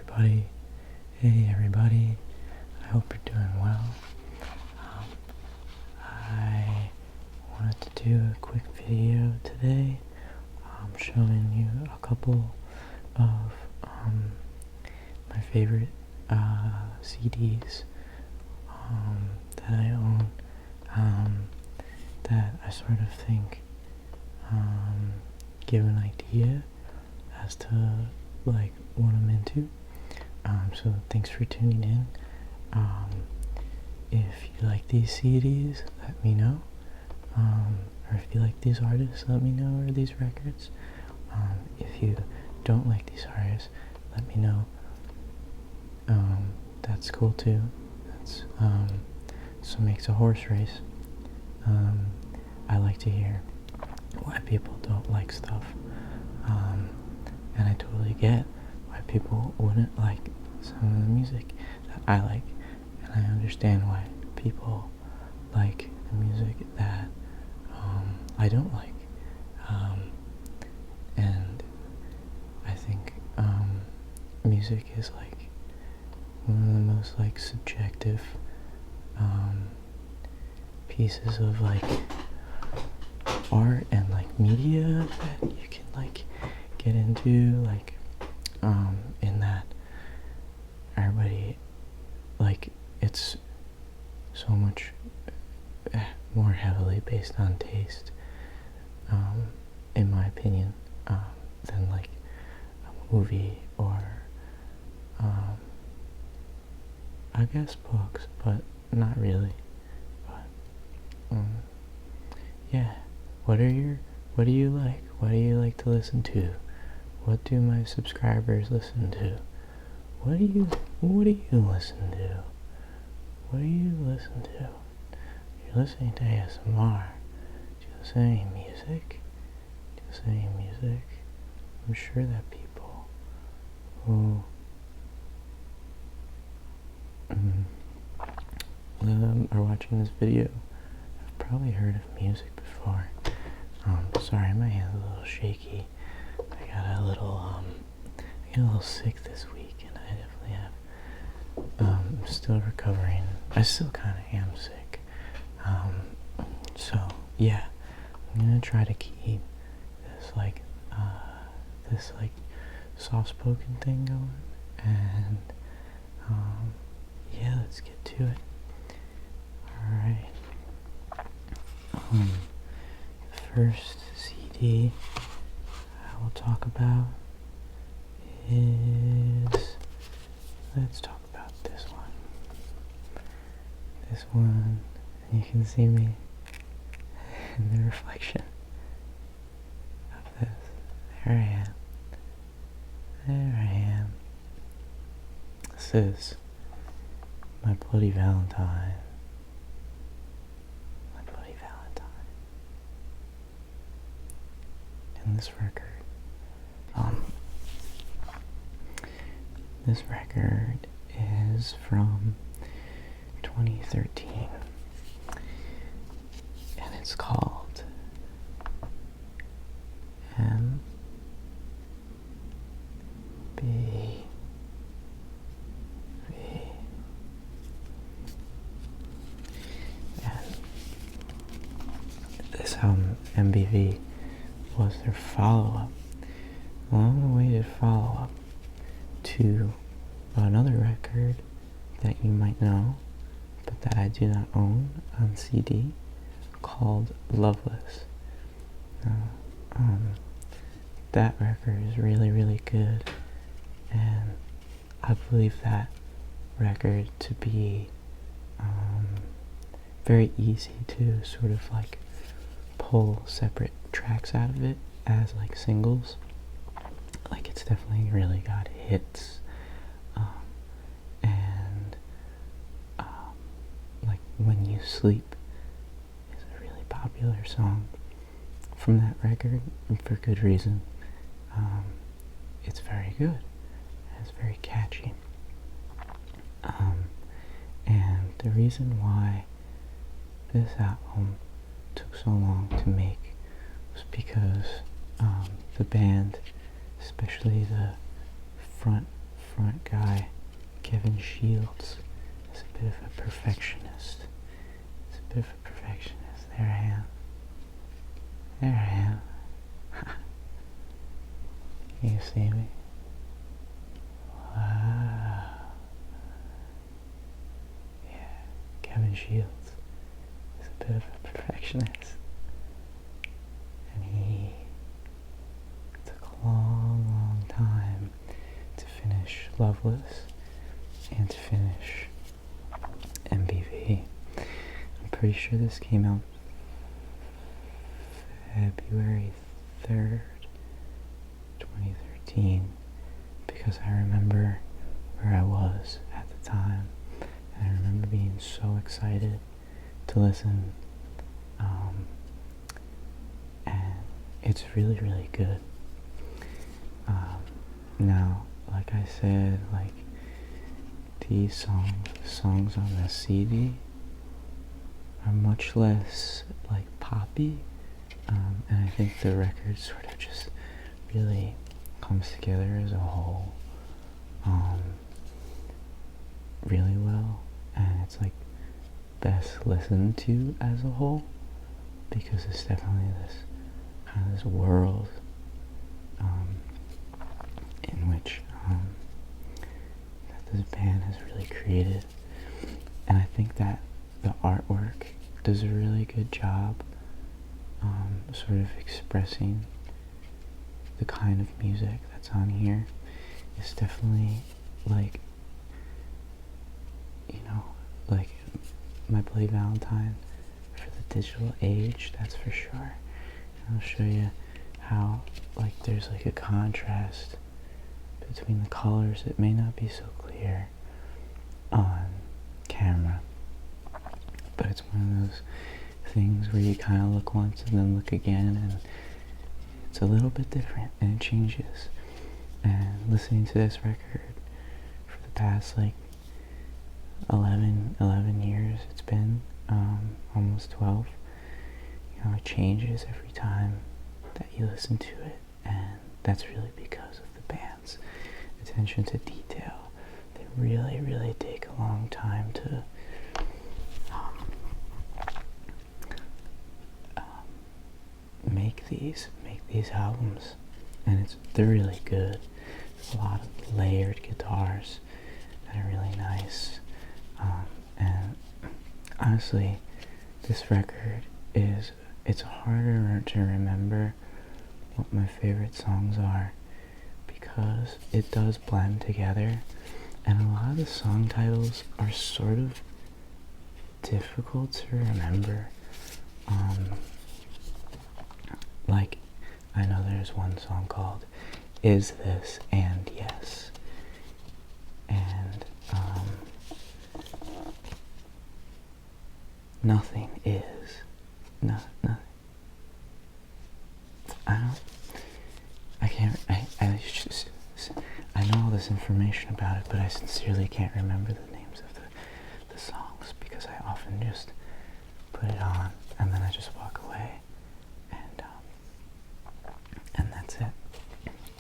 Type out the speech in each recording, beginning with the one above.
everybody. Hey everybody. I hope you're doing well. I wanted to do a quick video today showing you a couple of my favorite CDs that I own that I sort of think give an idea as to like what I'm into. So thanks for tuning in. If you like these CDs, let me know. Or if you like these artists, let me know, or these records. If you don't like these artists, let me know. That's cool too. That's so makes a horse race. I like to hear why people don't like stuff, and I totally get why people wouldn't like some of the music that I like, and I understand why people like the music that I don't like, and I think music is like one of the most like subjective pieces of like art and like media that you can like get into, like in that everybody, like, it's so much more heavily based on taste, in my opinion, than like a movie or I guess books, but not really. But yeah, what do you like? What do you like to listen to? What do my subscribers listen to? What do you listen to? What do you listen to? You're listening to ASMR. Do you listen to any music? Do you listen to any music? I'm sure that people who are watching this video have probably heard of music before. Sorry, my hand's a little shaky. I got a little sick this week, and I definitely have. I'm still recovering. I still kind of am sick. So yeah, I'm gonna try to keep this like soft-spoken thing going, and yeah, let's get to it. All right. The first CD I will talk about is, let's talk about this one. This one, and you can see me in the reflection of this. There I am. There I am. This is my Bloody Valentine. My Bloody Valentine. And this record, this record is from 2013, and it's called MB. This album, MBV, was their follow-up, a long-awaited follow-up to another record that you might know, but that I do not own on CD, called Loveless. That record is really, really good, and I believe that record to be very easy to sort of like pull separate tracks out of it as like singles. Like, it's definitely really got hits, and like When You Sleep is a really popular song from that record, and for good reason. It's very good, and it's very catchy, and the reason why this album took so long to make was because the band, especially the front front guy, Kevin Shields, is a bit of a perfectionist. He's a bit of a perfectionist. There I am. There I am. Can you see me? Wow. Yeah, Kevin Shields is a bit of a perfectionist. And he took a long, long time to finish Loveless and to finish MBV. I'm pretty sure this came out February 3rd, 2013, because I remember where I was at the time, and I remember being so excited to listen, and it's really, really good. Now, like I said, like, these songs on the CD are much less, like, poppy, and I think the record sort of just really comes together as a whole, really well, and it's, like, best listened to as a whole, because it's definitely this kind of this world, in which, that this band has really created, and I think that the artwork does a really good job, sort of expressing the kind of music that's on here. It's definitely, like, you know, like my Bloody Valentine for the digital age, that's for sure. And I'll show you how, like, there's like a contrast between the colors. It may not be so clear on camera, but it's one of those things where you kind of look once and then look again, and it's a little bit different, and it changes. And listening to this record for the past, like, 11 years, it's been, almost 12, you know, it changes every time that you listen to it, and that's really because of the band's attention to detail. They really, really take a long time to make these albums, and they're really good. There's a lot of layered guitars that are really nice, and honestly, this record it's harder to remember what my favorite songs are, because it does blend together, and a lot of the song titles are sort of difficult to remember. Like, I know there's one song called Is This and Yes, and nothing is. Nothing. I know all this information about it, but I sincerely can't remember the names of the songs, because I often just put it on and then I just walk away, and that's it,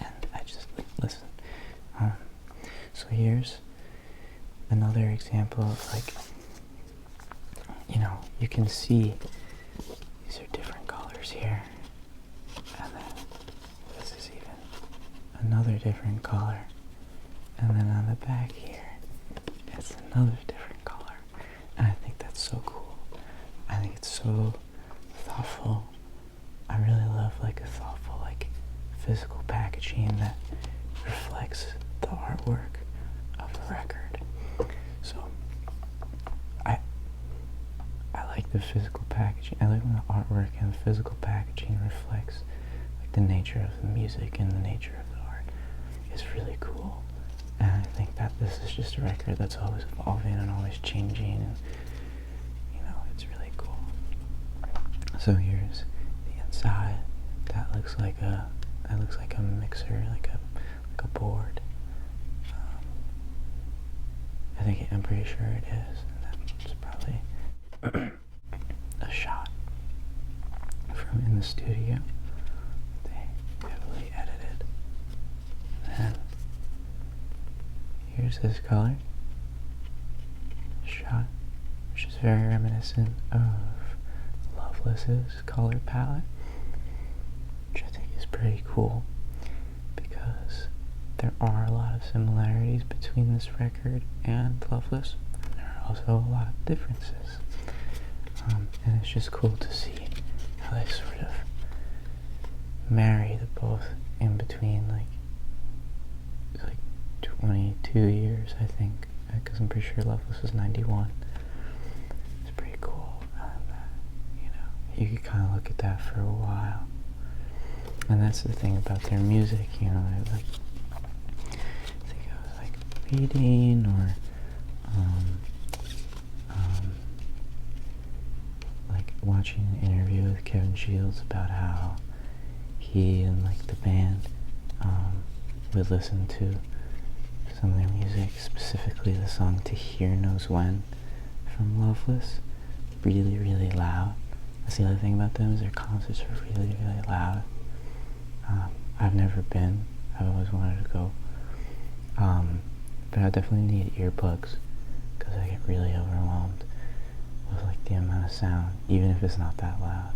and I just listen. So here's another example of, like, you know, you can see these are different colors here, and then this is even another different color, and then on the back here it's another different color, and I think that's so cool. I think it's so thoughtful. I really love, like, a thoughtful, like, physical packaging that reflects the artwork of the record. So I like the physical packaging. I like when the artwork and the physical packaging reflects, like, the nature of the music and the nature of the art. It's really cool, and I think that this is just a record that's always evolving and always changing, and, you know, it's really cool. So here's the inside. That looks like a mixer, like a board. I'm pretty sure it is, and that's probably a shot from in the studio. They heavily edited. And here's this color, shot, which is very reminiscent of Loveless's color palette, which I think is pretty cool because there are a lot of similarities between this record and Loveless, and there are also a lot of differences. And it's just cool to see how they sort of marry the both in between like 22 years, I think, because I'm pretty sure Loveless was 91. It's pretty cool. You know, you could kind of look at that for a while. And that's the thing about their music, you know, I think I was like reading or like watching an interview with Kevin Shields about how he and like the band would listen to some of their music, specifically the song To Hear Knows When from Loveless, really, really loud. That's the other thing about them, is their concerts are really, really loud. I've never been. I've always wanted to go. But I definitely need earplugs because I get really overwhelmed with like the amount of sound, even if it's not that loud.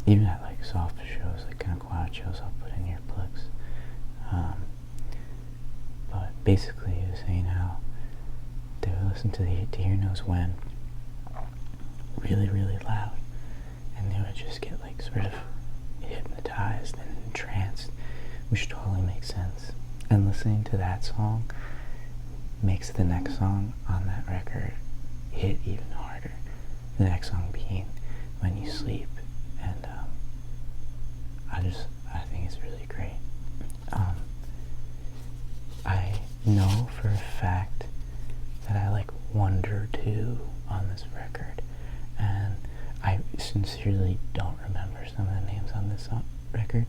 Even at like soft shows, like kind of quiet shows, I'll put in earplugs. But basically, he was saying how they would listen to the To Hear Knows When really, really loud, and they would just get like sort of hypnotized and entranced, which totally makes sense. And listening to that song makes the next song on that record hit even harder. The next song being When You Sleep, and I think it's really great. I know for a fact that I like 1 or 2 on this record, and I sincerely don't remember some of the names on this record.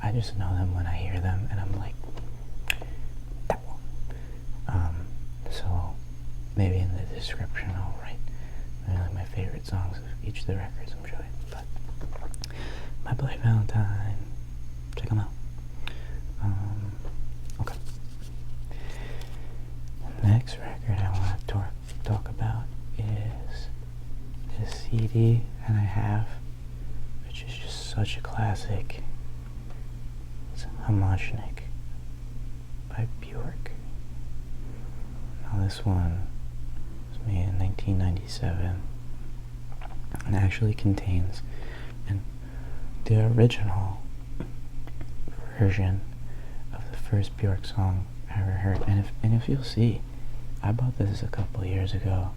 I just know them when I hear them, and I'm like, that one. So maybe in the description I'll write maybe like my favorite songs of each of the records I'm showing. But my Bloody Valentine, check them out. Okay. The next record I want to talk about is this CD that I have, which is just such a classic. It's Homogenic by Bjork. Now this one was made in 1997 and actually contains the original version of the first Bjork song I ever heard. And if you'll see, I bought this a couple years ago.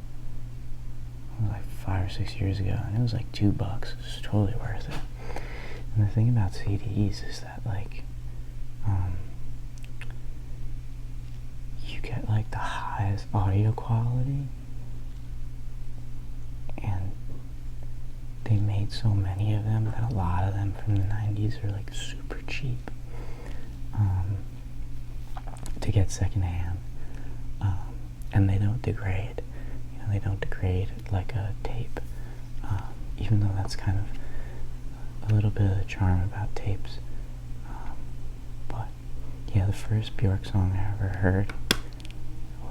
It was like 5 or 6 years ago, and it was like $2. It was totally worth it. And the thing about CDs is that like you get like the highest audio quality, and they made so many of them that a lot of them from the 90s are like super cheap to get secondhand, and they don't degrade. You know, they don't degrade like a tape, even though that's kind of a little bit of the charm about tapes. But yeah, the first Bjork song I ever heard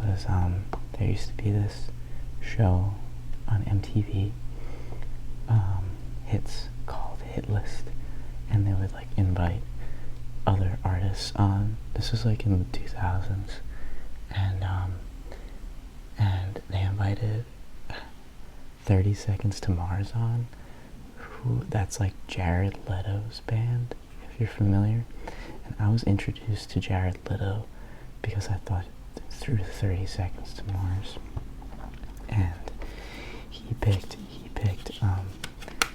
was there used to be this show on MTV, hits, called Hit List, and they would like invite other artists on. This was like in the 2000s, and they invited 30 Seconds to Mars on, that's like Jared Leto's band, if you're familiar. And I was introduced to Jared Leto because I thought through 30 Seconds to Mars, and he picked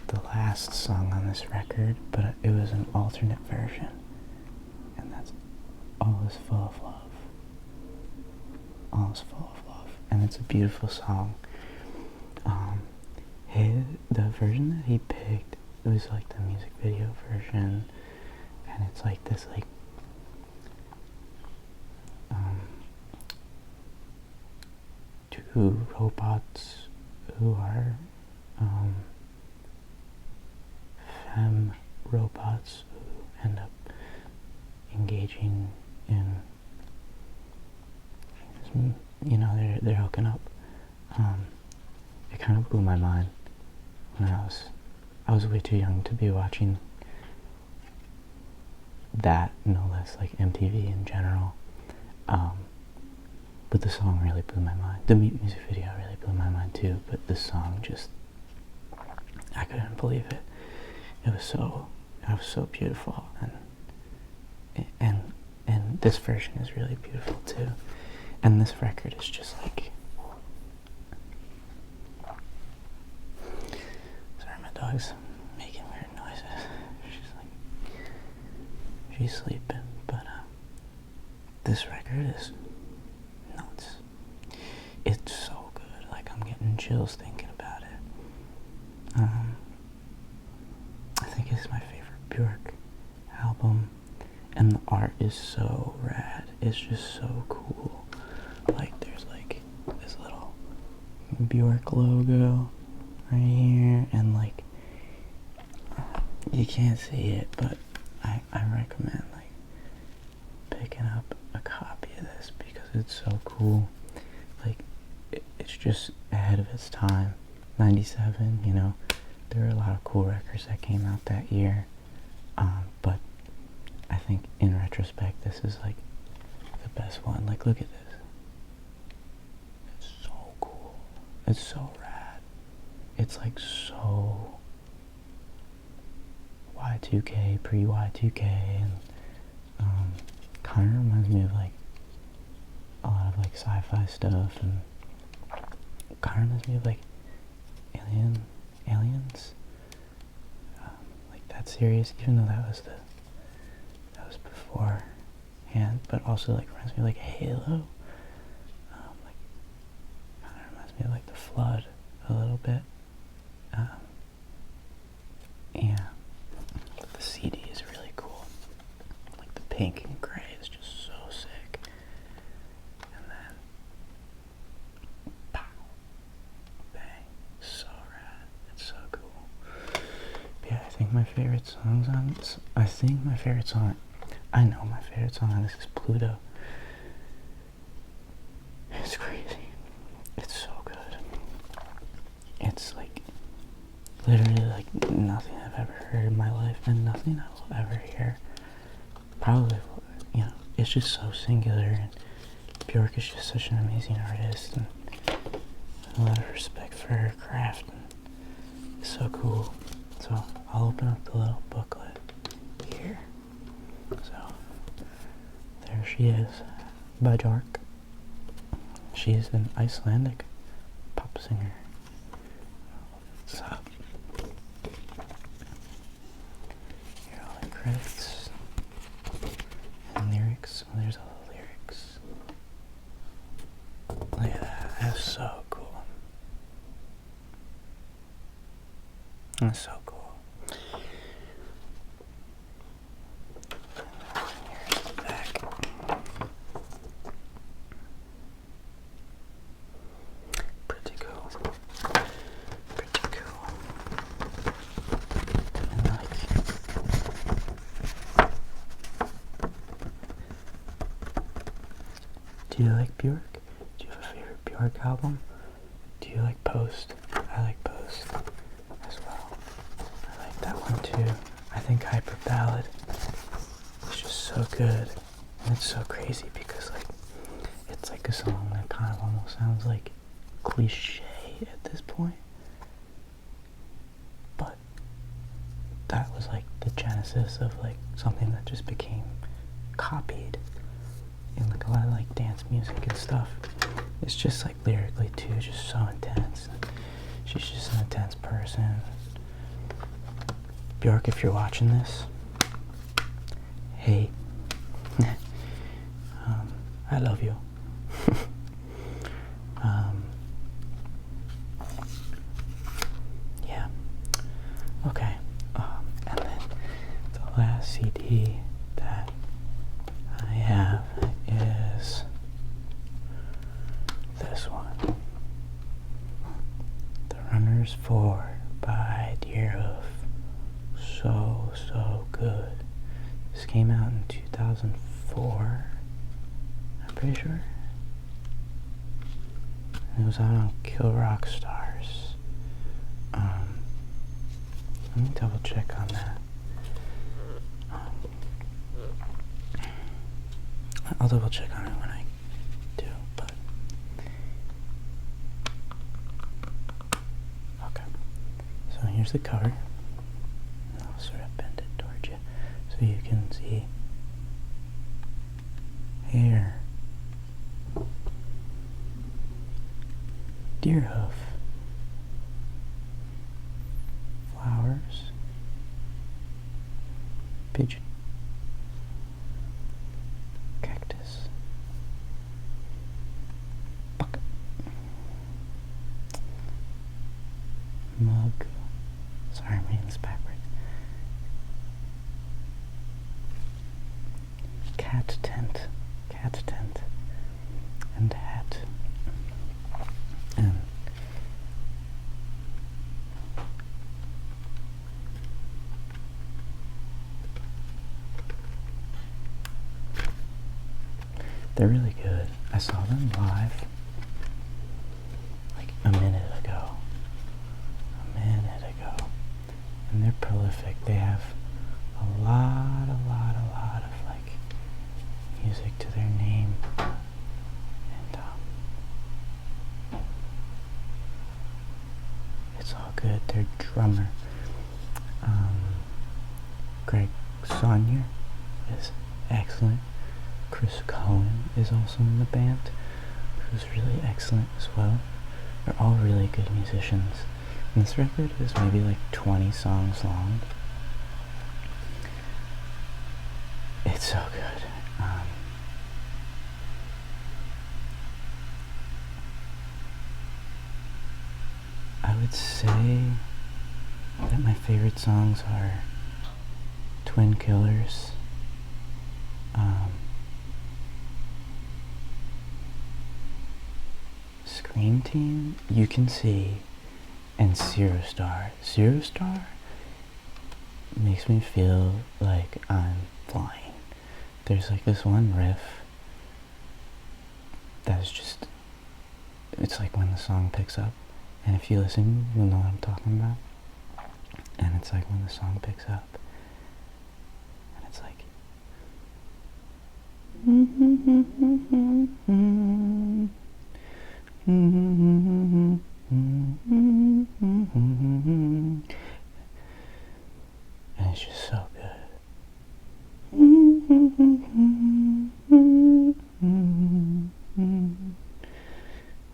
the last song on this record, but it was an alternate version, and that's All Is Full of Love. All Is Full of Love, and it's a beautiful song. The version that he picked, it was like the music video version, and it's like this like two robots who are femme robots who end up engaging and you know, they're hooking up. It kind of blew my mind when I was way too young to be watching that, no less, like MTV in general. But the song really blew my mind. The music video really blew my mind too, but the song just, I couldn't believe it. It was so beautiful, and this version is really beautiful too. And this record is just like, sorry, my dog's making weird noises. She's sleeping, but this record is nuts. It's so good. Like, I'm getting chills thinking about it. I think it's my favorite Bjork album, and the art is so rad. It's just so cool. Like, there's like this little Bjork logo right here, and like, you can't see it, but I recommend like picking up a copy of this because it's so cool. Like, it's just ahead of its time. 97, you know, there were a lot of cool records that came out that year, but I think in retrospect this is like the best one. Like, look at this. It's so cool. It's so rad. It's like so Y2K, pre-Y2K, and kind of reminds me of like a lot of like sci-fi stuff, and kind of reminds me of like Aliens, like that series, even though that was beforehand, but also like reminds me of like Halo, like kind of reminds me of like The Flood a little bit, yeah. But the CD is really cool, like the pink and gray is just so sick, and then pow, bang, so rad. It's so cool. Yeah, I think my favorite songs on this, I know my favorite song on this is Pluto. It's crazy. It's so good. It's like literally like nothing I've ever heard in my life, and nothing I will ever hear. Probably, you know, it's just so singular, and Bjork is just such an amazing artist, and a lot of respect for her craft, and it's so cool. So I'll open up the little booklet here. So there she is, Bjork. She's an Icelandic pop singer. What's up? Here are all the credits and lyrics. Oh, there's all the lyrics. Look at that. That's so cool. That's so cool. Here's the back. Pretty cool. Pretty cool. And like, do you like Bjork? Do you have a favorite Bjork album? Do you like Post? I like Post as well. I like that one too. I think Hyper Ballad is just so good. And it's so crazy because like, it's like a song that kind of almost sounds like cliche at this point. But that was like the genesis of like something that just became copied in like a lot of like dance music and stuff. It's just like lyrically too, just so intense. She's just an intense person. Bjork, if you're watching this, hey, I love you. Yeah. Okay. And then the last CD that I have is this one, The Runners 4 by Deerhoof. So good. This came out in 2004, pretty sure. It was out on Kill Rock Stars. Let me double check on that. I'll double check on it when I do, but okay. So here's the cover. I'll sort of bend it towards you so you can see here. Deerhoof. Flowers. Pigeon. Cactus. Bucket. Mug. Sorry, I'm reading this backwards. Cat tent. Cat tent. And hat. And they're really good. I saw them live like a minute ago. And they're prolific. They have a lot of like music to their name. And it's all good. Their drummer, Greg Saunier, is excellent. Chris Cohen is also in the band, who's really excellent as well. They're all really good musicians. And this record is maybe like 20 songs long. It's so good. I would say that my favorite songs are Twin Killers, Scream Team, You Can See, and Siruistar. Siruistar makes me feel like I'm flying. There's like this one riff that's just, it's like when the song picks up, and if you listen, you'll know what I'm talking about. And it's like when the song picks up, and it's like and it's just so good.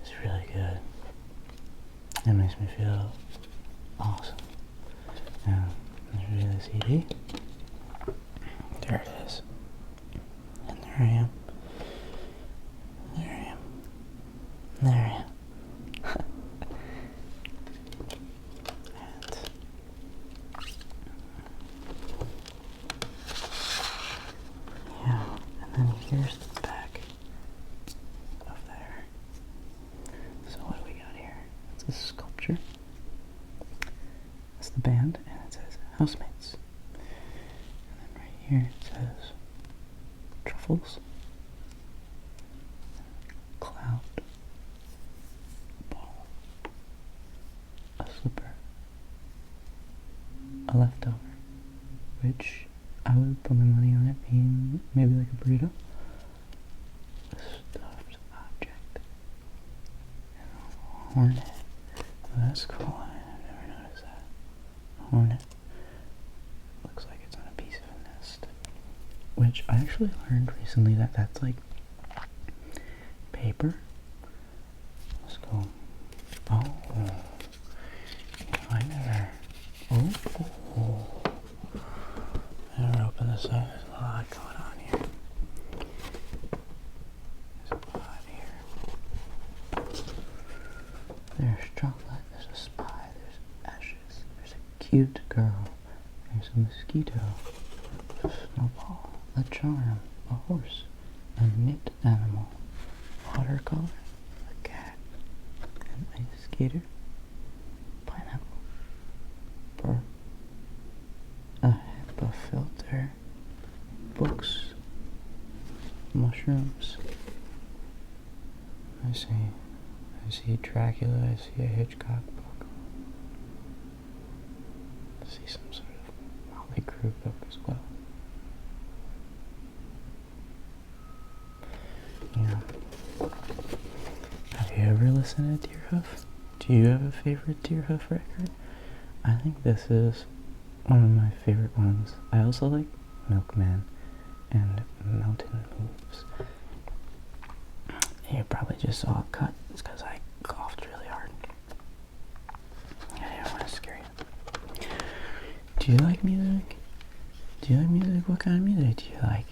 It's really good. It makes me feel awesome. Now, let's read the CD. There it is. And there I am. There I am. And then here's the back of there. So what do we got here? It's a sculpture. That's the band, and it says Housemates. And then right here it says Truffles, Cloud, Ball, a Slipper, a Leftover, which I would put my money on it being maybe like a burrito. A stuffed object. And a hornet. Oh, that's cool. I've never noticed that. A hornet. Looks like it's on a piece of a nest. Which I actually learned recently that that's like paper. Let's go. Oh. I never. Oh. Never open this up. There's a lot going on here. There's a lot here. There's chocolate. There's a spy. There's ashes. There's a cute girl. There's a mosquito. A snowball. A charm. A horse. A knit animal. Watercolor. A cat. An ice skater. Pineapple. Bird. A filter, books, mushrooms, I see Dracula, I see a Hitchcock book. I see some sort of Motley Crue book as well. Yeah. Have you ever listened to Deerhoof? Do you have a favorite Deerhoof record? I think this is one of my favorite ones. I also like Milkman and Mountain Moves. You probably just saw a cut. It's because I coughed really hard. I didn't want to scare you. Do you like music? Do you like music? What kind of music do you like?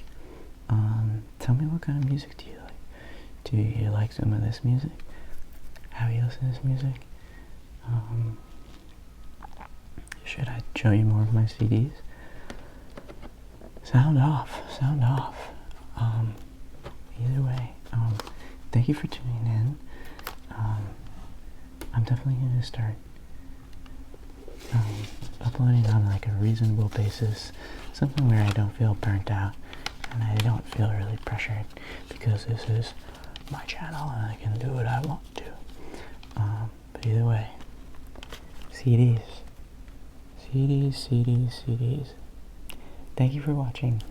Tell me, what kind of music do you like? Do you like some of this music? Have you listened to this music? Should I show you more of my CDs? Sound off. Either way, thank you for tuning in. I'm definitely going to start uploading on like a reasonable basis, something where I don't feel burnt out and I don't feel really pressured, because this is my channel and I can do what I want to. But either way, CDs. Thank you for watching.